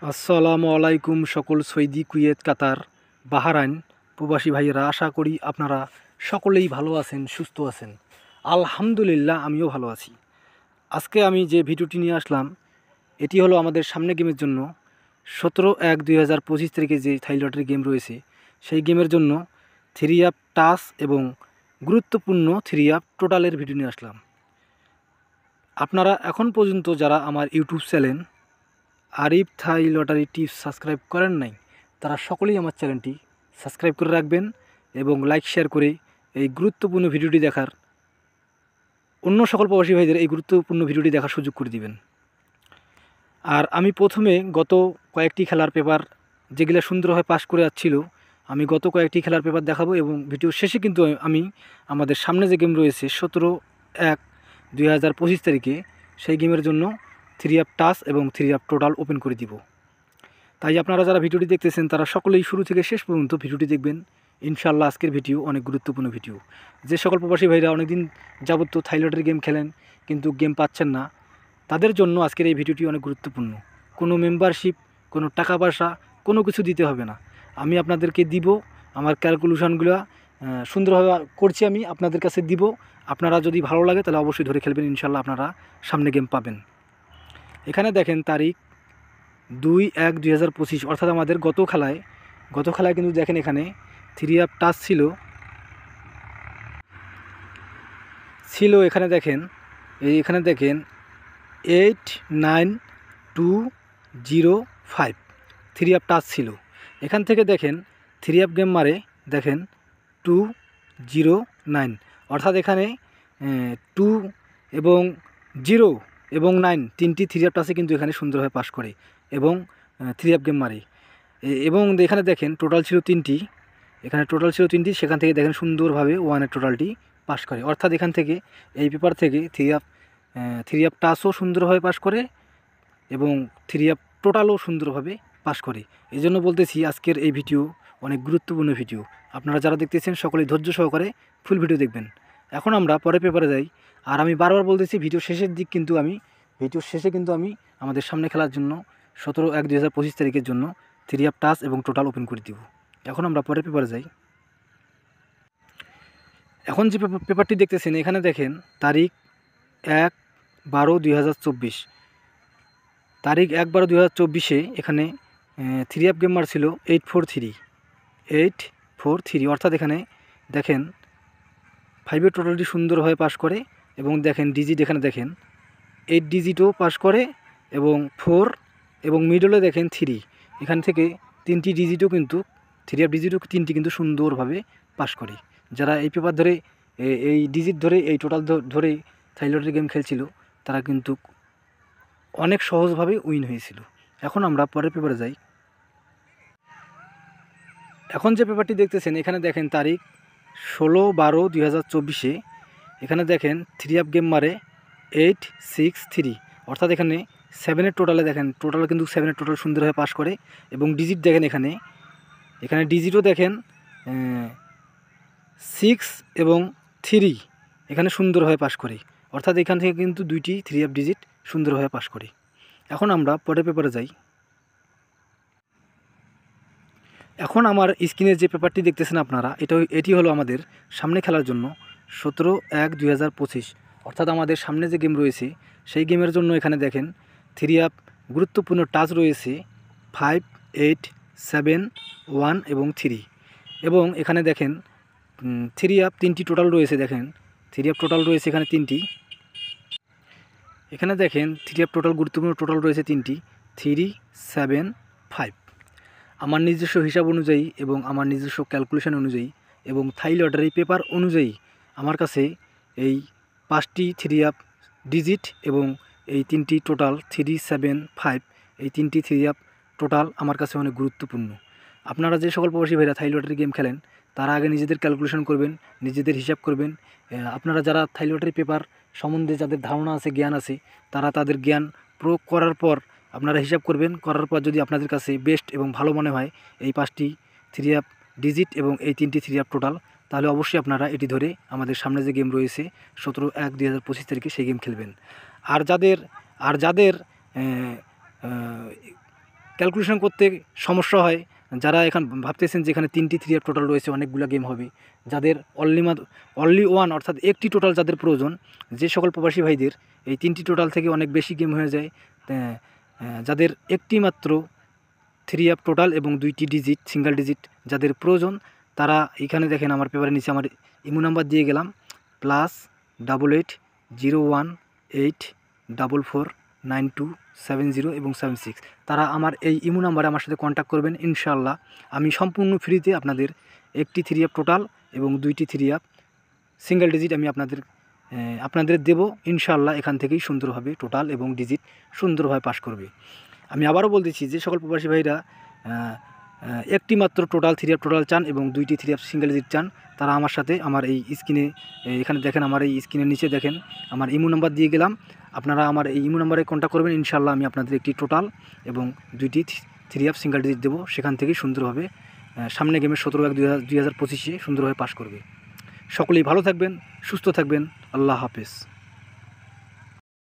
আসসালামু আলাইকুম সকল সৌদি, কুয়েত, কাতার, বাহরাইন প্রবাসী ভাইয়েরা, আশা করি আপনারা সকলেই ভালো আছেন, সুস্থ আছেন। আলহামদুলিল্লাহ, আমিও ভালো আছি। আজকে আমি যে ভিডিওটি নিয়ে আসলাম, এটি হলো আমাদের সামনে গেমের জন্য 17/1/2025 তারিখে যে থাই লটারি গেম রয়েছে, সেই গেমের জন্য 3 অ্যাপ টাচ এবং গুরুত্বপূর্ণ 3 অ্যাপ টোটালের ভিডিও নিয়ে আসলাম। আপনারা এখন পর্যন্ত যারা আমার ইউটিউব চ্যানেল আরিফ থাই লটারি টিপস সাবস্ক্রাইব করেন নাই, তারা সকলেই আমার চ্যানেলটি সাবস্ক্রাইব করে রাখবেন এবং লাইক শেয়ার করে এই গুরুত্বপূর্ণ ভিডিওটি দেখার অন্য সকল প্রবাসী ভাইদের এই গুরুত্বপূর্ণ ভিডিওটি দেখার সুযোগ করে দিবেন। আর আমি প্রথমে গত কয়েকটি খেলার পেপার যেগুলো সুন্দরভাবে পাস করে যাচ্ছিল, আমি গত কয়েকটি খেলার পেপার দেখাবো এবং ভিডিও শেষে কিন্তু আমি আমাদের সামনে যে গেম রয়েছে 17/1/2025 তারিখে, সেই গেমের জন্য 3 অ্যাপ টাচ এবং 3 অ্যাপ টোটাল ওপেন করে দিব। তাই আপনারা যারা ভিডিওটি দেখতেছেন তারা সকলেই শুরু থেকে শেষ পর্যন্ত ভিডিওটি দেখবেন। ইনশাআল্লাহ আজকের ভিডিও অনেক গুরুত্বপূর্ণ ভিডিও। যে সকল প্রবাসী ভাইরা অনেকদিন যাবত থাই লটারি গেম খেলেন কিন্তু গেম পাচ্ছেন না, তাদের জন্য আজকের এই ভিডিওটি অনেক গুরুত্বপূর্ণ। কোনো মেম্বারশিপ, কোনো টাকা পয়সা, কোনো কিছু দিতে হবে না। আমি আপনাদেরকে দিব, আমার ক্যালকুলেশনগুলো সুন্দরভাবে করছি, আমি আপনাদের কাছে দিব। আপনারা যদি ভালো লাগে তাহলে অবশ্যই ধরে খেলবেন, ইনশাআল্লাহ আপনারা সামনে গেম পাবেন। এখানে দেখেন তারিখ 2/1/2025, অর্থাৎ আমাদের গত খেলায় কিন্তু দেখেন এখানে 3 অ্যাপ টাচ ছিল এখানে দেখেন, এখানে দেখেন 89205 3 অ্যাপ টাচ ছিল। এখান থেকে দেখেন 3 অ্যাপ গেম মারে দেখেন 209, অর্থাৎ এখানে 2 এবং 0 এবং 9 তিনটি 3 অ্যাপ টাচে কিন্তু এখানে সুন্দরভাবে পাস করে এবং 3 অ্যাপ গেম মারে। এবং এখানে দেখেন টোটাল ছিল 3টি, সেখান থেকে দেখেন সুন্দরভাবে ওয়ানের টোটালটি পাস করে। অর্থাৎ এখান থেকে এই পেপার থেকে 3 অ্যাপ টাচও সুন্দরভাবে পাস করে এবং 3 অ্যাপ টোটালও সুন্দরভাবে পাস করে। এই জন্য বলতেছি আজকের এই ভিডিও অনেক গুরুত্বপূর্ণ ভিডিও। আপনারা যারা দেখতেছেন সকলেই ধৈর্য সহকারে ফুল ভিডিও দেখবেন। এখন আমরা পরের পেপারে যাই। আর আমি বারবার বলতেছি ভিডিও শেষে কিন্তু আমি আমাদের সামনে খেলার জন্য 17/1/2025 তারিখের জন্য 3 অ্যাপ টাচ এবং টোটাল ওপেন করে দিব। এখন আমরা পরের পেপারে যাই। এখন যে পেপারটি দেখতেছেন এখানে দেখেন তারিখ 1/12/2024, তারিখ 1/12/2024 এখানে 3 অ্যাপ গেম মারছিল 843, অর্থাৎ এখানে দেখেন 5-এর টোটালটি সুন্দরভাবে পাস করে এবং দেখেন ডিজিট, এখানে দেখেন 8 ডিজিটও পাস করে এবং 4 এবং মিডলে দেখেন 3, এখান থেকে 3টি ডিজিটও কিন্তু 3 অ্যাপ ডিজিটও 3টি কিন্তু সুন্দরভাবে পাস করে। যারা এই পেপার ধরে এই ডিজিট ধরে এই টোটাল ধরে থাই লটারি গেম খেলছিল তারা কিন্তু অনেক সহজভাবে উইন হয়েছিল। এখন আমরা পরের পেপারে যাই। এখন যে পেপারটি দেখতেছেন এখানে দেখেন তারিখ 16/12/2024, এখানে দেখেন 3 অ্যাপ গেম মারে 863, অর্থাৎ এখানে 7-এর টোটালে দেখেন টোটাল কিন্তু 7-এর টোটাল সুন্দরভাবে পাস করে এবং ডিজিট দেখেন এখানে ডিজিটও দেখেন 6 এবং 3 এখানে সুন্দরভাবে পাস করে, অর্থাৎ এখান থেকে কিন্তু 2টি 3 অ্যাপ ডিজিট সুন্দরভাবে পাস করে। এখন আমরা পরের পেপারে যাই। এখন আমার স্ক্রিনে যে পেপারটি দেখতেছেন আপনারা, এটি হলো আমাদের সামনে খেলার জন্য 17/1/2025, অর্থাৎ আমাদের সামনে যে গেম রয়েছে সেই গেমের জন্য এখানে দেখেন 3 অ্যাপ গুরুত্বপূর্ণ টাচ রয়েছে 5, 8, 7, 1 এবং 3, এবং এখানে দেখেন 3 অ্যাপ 3টি টোটাল রয়েছে। দেখেন 3 অ্যাপ টোটাল রয়েছে এখানে 3টি, এখানে দেখেন 3 অ্যাপ টোটাল গুরুত্বপূর্ণ টোটাল রয়েছে 3টি 3, 7, 5। আমার নিজস্ব হিসাব অনুযায়ী এবং আমার নিজস্ব ক্যালকুলেশন অনুযায়ী এবং থাই লটারি পেপার অনুযায়ী আমার কাছে এই 5টি 3 অ্যাপ ডিজিট এবং এই 3টি টোটাল 3, 7, 5 এই 3টি 3 অ্যাপ টোটাল আমার কাছে অনেক গুরুত্বপূর্ণ। আপনারা যে সকল প্রবাসী ভাইরা থাই লটারি গেম খেলেন তারা আগে নিজেদের ক্যালকুলেশন করবেন, নিজেদের হিসাব করবেন। আপনারা যারা থাই লটারি পেপার সম্বন্ধে যাদের ধারণা আছে, জ্ঞান আছে, তারা তাদের জ্ঞান প্রয়োগ করার পর আপনারা হিসাব করবেন। করার পর যদি আপনাদের কাছে বেস্ট এবং ভালো মনে হয় এই 5টি 3 অ্যাপ ডিজিট এবং এই 3টি 3 অ্যাপ টোটাল, তাহলে অবশ্যই আপনারা এটি ধরে আমাদের সামনে যে গেম রয়েছে 17/1/2025 তারিখে সেই গেম খেলবেন। আর যাদের ক্যালকুলেশন করতে সমস্যা হয়, যারা এখন ভাবতেছেন যে এখানে 3টি 3 টোটাল রয়েছে, অনেকগুলো গেম হবে, যাদের অনলি ওয়ান অর্থাৎ একটি টোটাল যাদের প্রয়োজন, যে সকল প্রবাসী ভাইদের এই 3টি টোটাল থেকে অনেক বেশি গেম হয়ে যায়, যাদের একটি মাত্র 3 টোটাল এবং 2টি ডিজিট সিঙ্গেল ডিজিট যাদের প্রয়োজন, তারা এখানে দেখেন আমার পেপারের নিচে আমার ইমো নাম্বার দিয়ে গেলাম, +8801844927 এবং 76। তারা আমার এই ইমো নাম্বারে আমার সাথে কন্ট্যাক্ট করবেন। ইনশাআল্লাহ আমি সম্পূর্ণ ফ্রিতে আপনাদের একটি 3 টোটাল এবং 2টি 3 সিঙ্গেল ডিজিট আমি আপনাদের দেব। ইনশাআল্লাহ এখান থেকেই সুন্দরভাবে টোটাল এবং ডিজিট সুন্দরভাবে পাস করবে। আমি আবারও বলতেছি, যে সকল প্রবাসী ভাইরা একটি মাত্র টোটাল 3 টোটাল চান এবং 2টি 3 সিঙ্গেল ডিজিট চান, তারা আমার সাথে আমার এই স্ক্রিনে এখানে দেখেন, আমার এই স্ক্রিনের নিচে দেখেন আমার ইমো নাম্বার দিয়ে গেলাম, আপনারা আমার এই ইমো নাম্বারে কন্ট্যাক্ট করবেন। ইনশাআল্লাহ আমি আপনাদের একটি টোটাল এবং 2টি 3 সিঙ্গেল ডিজিট দেবো, সেখান থেকেই সুন্দরভাবে সামনে গেমের 17/1/2025 সুন্দরভাবে পাস করবে। সকলেই ভালো থাকবেন, সুস্থ থাকবেন। আল্লাহ হাফেজ।